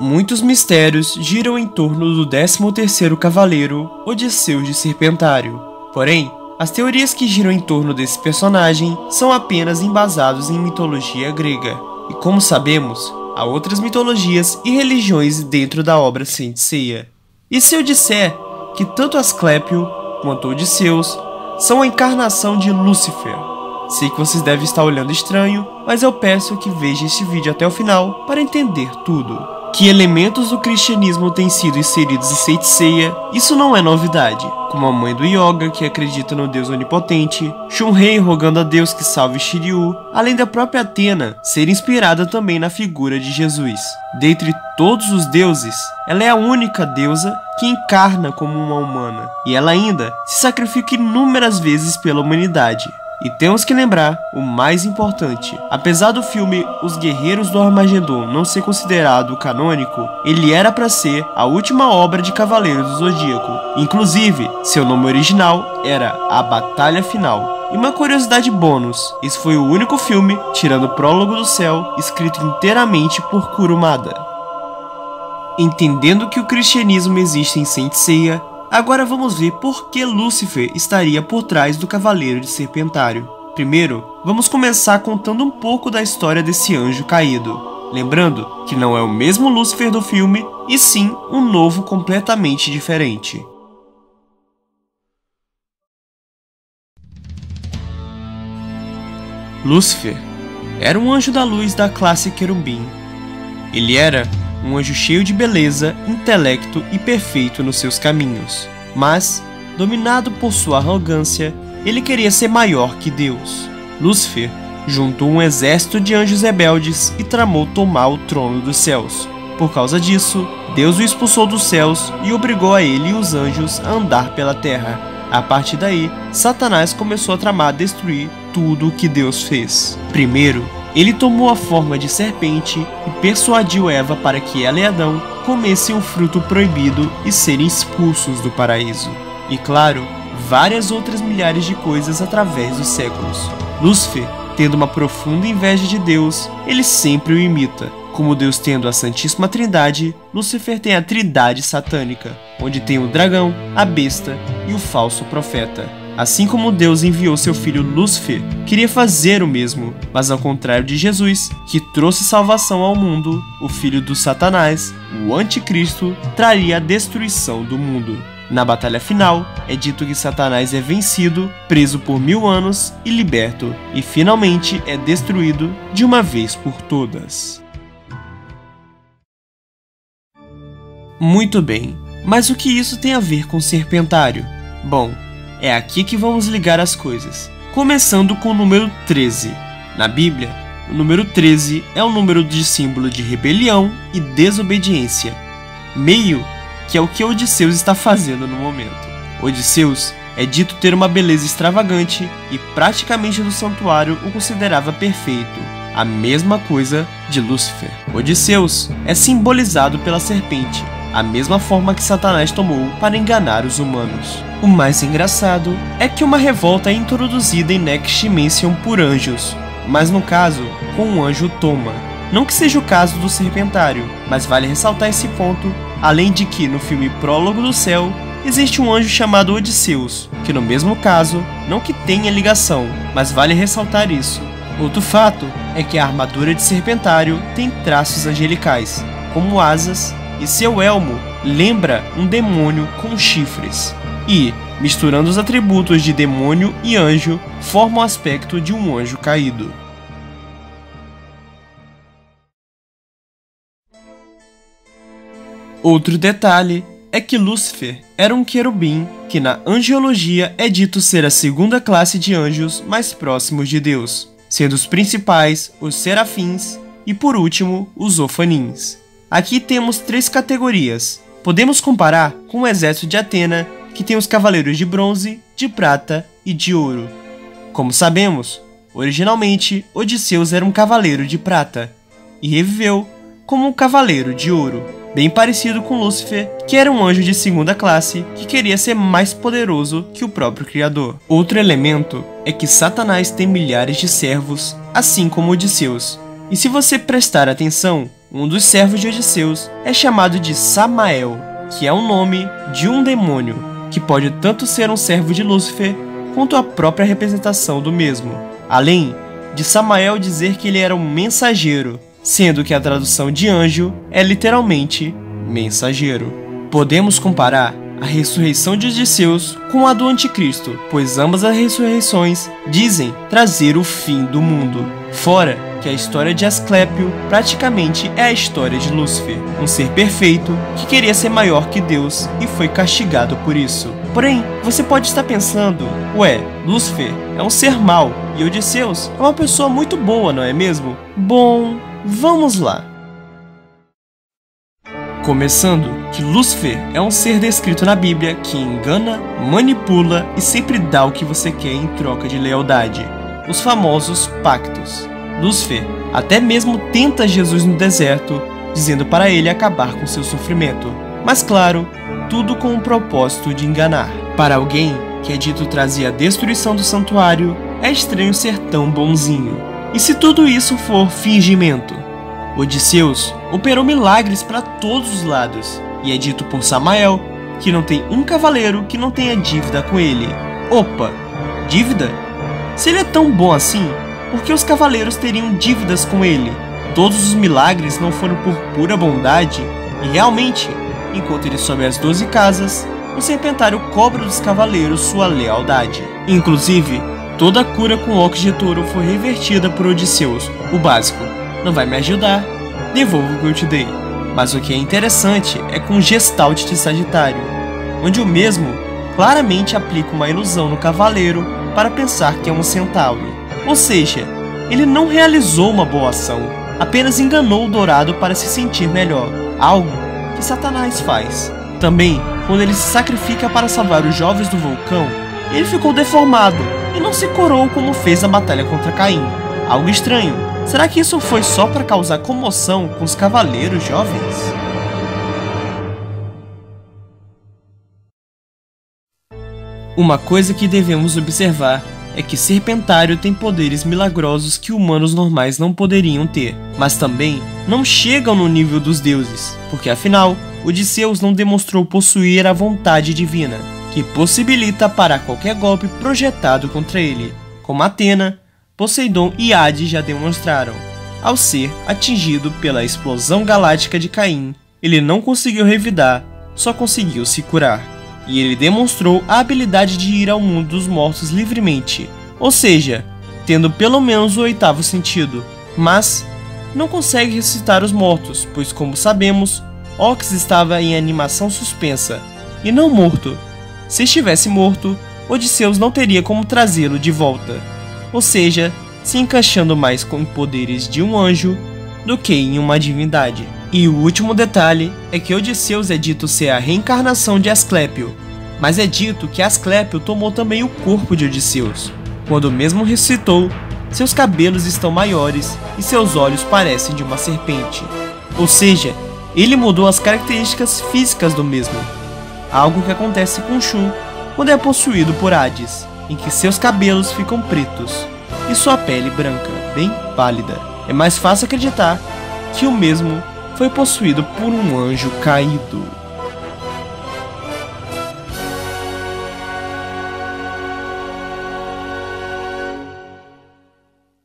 Muitos mistérios giram em torno do 13º cavaleiro, Odisseu de Serpentário. Porém, as teorias que giram em torno desse personagem são apenas embasados em mitologia grega. E como sabemos, há outras mitologias e religiões dentro da obra Saint Seiya. E se eu disser que tanto Asclépio quanto Odisseus são a encarnação de Lúcifer? Sei que vocês devem estar olhando estranho, mas eu peço que veja este vídeo até o final para entender tudo. Que elementos do cristianismo têm sido inseridos em Saint Seiya, isso não é novidade, como a mãe do Yoga que acredita no Deus onipotente, Shunrei rogando a Deus que salve Shiryu, além da própria Atena ser inspirada também na figura de Jesus. Dentre todos os deuses, ela é a única deusa que encarna como uma humana, e ela ainda se sacrifica inúmeras vezes pela humanidade. E temos que lembrar o mais importante: apesar do filme Os Guerreiros do Armagedon não ser considerado canônico, ele era para ser a última obra de Cavaleiros do Zodíaco. Inclusive, seu nome original era A Batalha Final. E uma curiosidade bônus: esse foi o único filme, tirando o Prólogo do Céu, escrito inteiramente por Kurumada. Entendendo que o cristianismo existe em Saint Seiya, agora vamos ver por que Lúcifer estaria por trás do Cavaleiro de Serpentário. Primeiro, vamos começar contando um pouco da história desse anjo caído. Lembrando que não é o mesmo Lúcifer do filme, e sim um novo completamente diferente. Lúcifer era um anjo da luz da classe querubim. Ele era um anjo cheio de beleza, intelecto e perfeito nos seus caminhos. Mas, dominado por sua arrogância, ele queria ser maior que Deus. Lúcifer juntou um exército de anjos rebeldes e tramou tomar o trono dos céus. Por causa disso, Deus o expulsou dos céus e obrigou a ele e os anjos a andar pela terra. A partir daí, Satanás começou a tramar destruir tudo o que Deus fez. Primeiro, ele tomou a forma de serpente e persuadiu Eva para que ela e Adão comessem um fruto proibido e serem expulsos do paraíso. E claro, várias outras milhares de coisas através dos séculos. Lúcifer, tendo uma profunda inveja de Deus, ele sempre o imita. Como Deus tendo a Santíssima Trindade, Lúcifer tem a Trindade Satânica, onde tem o dragão, a besta e o falso profeta. Assim como Deus enviou seu filho Lúcifer, queria fazer o mesmo, mas ao contrário de Jesus, que trouxe salvação ao mundo, o filho do Satanás, o Anticristo, traria a destruição do mundo. Na batalha final, é dito que Satanás é vencido, preso por 1000 anos e liberto, e finalmente é destruído de uma vez por todas. Muito bem, mas o que isso tem a ver com Serpentário? Bom, é aqui que vamos ligar as coisas, começando com o número 13. Na Bíblia, o número 13 é um número de símbolo de rebelião e desobediência, meio que é o que Odisseus está fazendo no momento. Odisseus é dito ter uma beleza extravagante e praticamente do santuário o considerava perfeito, a mesma coisa de Lúcifer. Odisseus é simbolizado pela serpente, a mesma forma que Satanás tomou para enganar os humanos. O mais engraçado é que uma revolta é introduzida em Next Dimension por anjos, mas no caso, com o anjo Toma. Não que seja o caso do Serpentário, mas vale ressaltar esse ponto, além de que no filme Prólogo do Céu, existe um anjo chamado Odisseus, que no mesmo caso, não que tenha ligação, mas vale ressaltar isso. Outro fato é que a armadura de Serpentário tem traços angelicais, como asas, e seu elmo lembra um demônio com chifres. E, misturando os atributos de demônio e anjo, forma o aspecto de um anjo caído. Outro detalhe é que Lúcifer era um querubim que na angiologia é dito ser a segunda classe de anjos mais próximos de Deus, sendo os principais os serafins e por último os ofanins. Aqui temos 3 categorias. Podemos comparar com o exército de Atena, que tem os cavaleiros de bronze, de prata e de ouro. Como sabemos, originalmente Odisseus era um cavaleiro de prata e reviveu como um cavaleiro de ouro, bem parecido com Lúcifer, que era um anjo de segunda classe que queria ser mais poderoso que o próprio Criador. Outro elemento é que Satanás tem milhares de servos, assim como Odisseus. E se você prestar atenção, um dos servos de Odisseus é chamado de Samael, que é o nome de um demônio, que pode tanto ser um servo de Lúcifer, quanto a própria representação do mesmo. Além de Samael dizer que ele era um mensageiro, sendo que a tradução de anjo é literalmente mensageiro. Podemos comparar a ressurreição de Odisseus com a do Anticristo, pois ambas as ressurreições dizem trazer o fim do mundo. Fora que a história de Asclépio praticamente é a história de Lúcifer, um ser perfeito que queria ser maior que Deus e foi castigado por isso. Porém, você pode estar pensando, ué, Lúcifer é um ser mau e Odisseus é uma pessoa muito boa, não é mesmo? Bom, vamos lá. Começando que Lúcifer é um ser descrito na Bíblia que engana, manipula e sempre dá o que você quer em troca de lealdade, os famosos pactos. Lúcifer até mesmo tenta Jesus no deserto, dizendo para ele acabar com seu sofrimento, mas claro, tudo com o propósito de enganar. Para alguém que é dito trazer a destruição do santuário, é estranho ser tão bonzinho. E se tudo isso for fingimento? Odisseus operou milagres para todos os lados, e é dito por Samael que não tem um cavaleiro que não tenha dívida com ele. Opa, dívida? Se ele é tão bom assim, por que os cavaleiros teriam dívidas com ele? Todos os milagres não foram por pura bondade, e realmente, enquanto ele sobe as 12 casas, o serpentário cobra dos cavaleiros sua lealdade. Inclusive, toda a cura com óculos de touro foi revertida por Odisseus, o básico. Não vai me ajudar? Devolvo o que eu te dei. Mas o que é interessante é com o Gestalt de Sagitário, onde o mesmo claramente aplica uma ilusão no cavaleiro para pensar que é um centauro. Ou seja, ele não realizou uma boa ação, apenas enganou o dourado para se sentir melhor, algo que Satanás faz. Também, quando ele se sacrifica para salvar os jovens do vulcão, ele ficou deformado e não se curou como fez na batalha contra Caim. Algo estranho. Será que isso foi só para causar comoção com os cavaleiros jovens? Uma coisa que devemos observar é que Serpentário tem poderes milagrosos que humanos normais não poderiam ter, mas também não chegam no nível dos deuses, porque afinal, Odisseus não demonstrou possuir a vontade divina, que possibilita parar qualquer golpe projetado contra ele, como Atena, Poseidon e Hades já demonstraram. Ao ser atingido pela explosão galáctica de Caim, ele não conseguiu revidar, só conseguiu se curar. E ele demonstrou a habilidade de ir ao mundo dos mortos livremente, ou seja, tendo pelo menos o 8º sentido, mas não consegue ressuscitar os mortos, pois como sabemos, Ox estava em animação suspensa, e não morto. Se estivesse morto, Odisseus não teria como trazê-lo de volta, ou seja, se encaixando mais com poderes de um anjo do que em uma divindade. E o último detalhe é que Odisseus é dito ser a reencarnação de Asclépio, mas é dito que Asclépio tomou também o corpo de Odisseus. Quando o mesmo ressuscitou, seus cabelos estão maiores e seus olhos parecem de uma serpente. Ou seja, ele mudou as características físicas do mesmo, algo que acontece com Shu quando é possuído por Hades, em que seus cabelos ficam pretos e sua pele branca, bem pálida. É mais fácil acreditar que o mesmo foi possuído por um anjo caído.